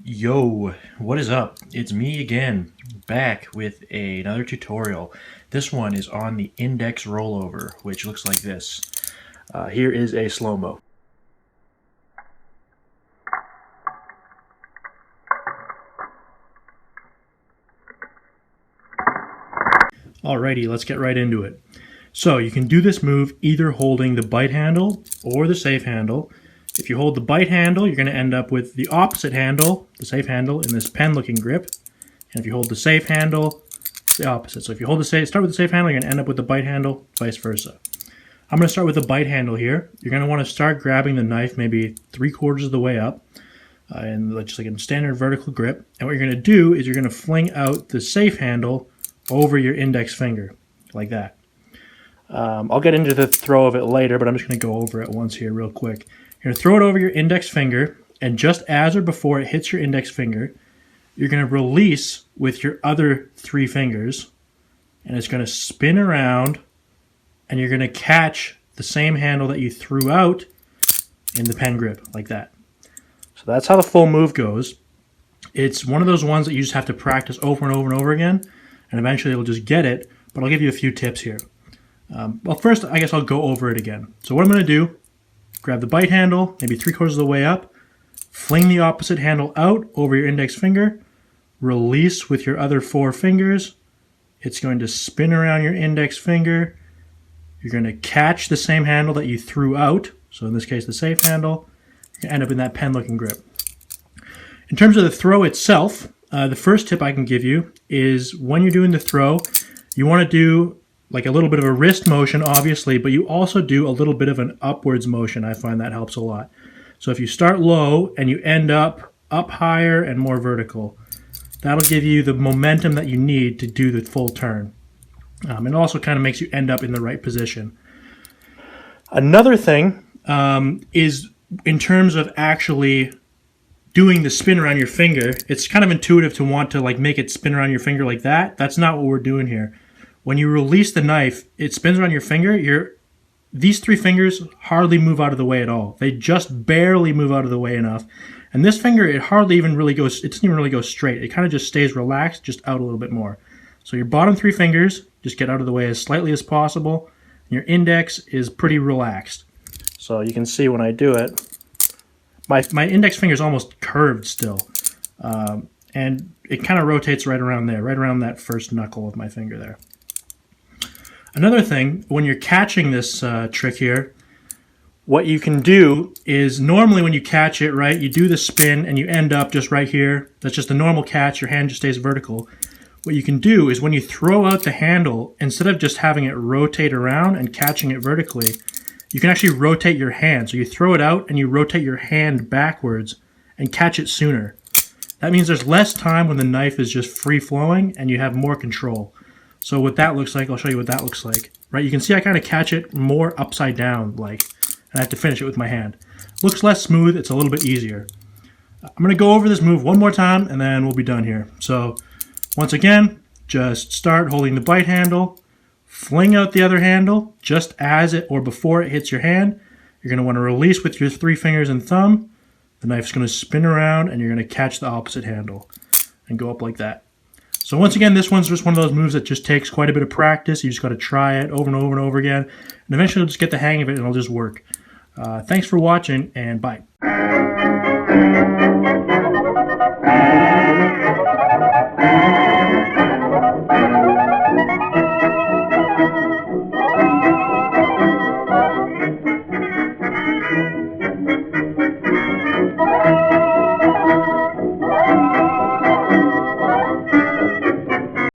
Yo, what is up? It's me again, back with another tutorial. This one is on the index rollover, which looks like this. Here is a slow-mo. Alrighty, let's get right into it. So you can do this move either holding the bite handle or the safe handle. If you hold the bite handle, you're going to end up with the opposite handle, the safe handle, in this pen-looking grip. And if you hold the safe handle, it's the opposite. So if you start with the safe handle, you're going to end up with the bite handle, vice versa. I'm going to start with the bite handle here. You're going to want to start grabbing the knife maybe 3/4 of the way up, and just like a standard vertical grip. And what you're going to do is you're going to fling out the safe handle over your index finger, like that. I'll get into the throw of it later, but I'm just going to go over it once here real quick. You're going to throw it over your index finger, and just as or before it hits your index finger, you're going to release with your other 3 fingers, and it's going to spin around, and you're going to catch the same handle that you threw out in the pen grip, like that. So that's how the full move goes. It's one of those ones that you just have to practice over and over and over again, and eventually you'll just get it, but I'll give you a few tips here. Well, first, I guess I'll go over it again. So what I'm going to do, grab the bite handle, maybe 3/4 of the way up, fling the opposite handle out over your index finger, release with your other 4 fingers. It's going to spin around your index finger. You're going to catch the same handle that you threw out, so in this case the safe handle. You're going to end up in that pen-looking grip. In terms of the throw itself, the first tip I can give you is when you're doing the throw, you want to do like a little bit of a wrist motion, obviously, but you also do a little bit of an upwards motion. I find that helps a lot. So if you start low and you end up higher and more vertical, that'll give you the momentum that you need to do the full turn. It also kind of makes you end up in the right position. Another thing is in terms of actually doing the spin around your finger, it's kind of intuitive to want to like make it spin around your finger like that. That's not what we're doing here. When you release the knife, it spins around your finger. These 3 fingers hardly move out of the way at all. They just barely move out of the way enough. And this finger, it doesn't even really go straight. It kind of just stays relaxed, just out a little bit more. So your bottom 3 fingers just get out of the way as slightly as possible. And your index is pretty relaxed. So you can see when I do it, my index finger is almost curved still. And it kind of rotates right around there, right around that first knuckle of my finger there. Another thing, when you're catching this trick here, what you can do is normally when you catch it, right, you do the spin and you end up just right here. That's just a normal catch. Your hand just stays vertical. What you can do is when you throw out the handle, instead of just having it rotate around and catching it vertically, you can actually rotate your hand. So you throw it out and you rotate your hand backwards and catch it sooner. That means there's less time when the knife is just free flowing and you have more control. So what that looks like, I'll show you what that looks like. Right, you can see I kind of catch it more upside down, like, and I have to finish it with my hand. Looks less smooth, it's a little bit easier. I'm going to go over this move one more time, and then we'll be done here. So, once again, just start holding the bite handle, fling out the other handle, just as it or before it hits your hand. You're going to want to release with your 3 fingers and thumb. The knife's going to spin around, and you're going to catch the opposite handle and go up like that. So once again, this one's just one of those moves that just takes quite a bit of practice. You just got to try it over and over and over again. And eventually you'll just get the hang of it and it'll just work. Thanks for watching, and bye.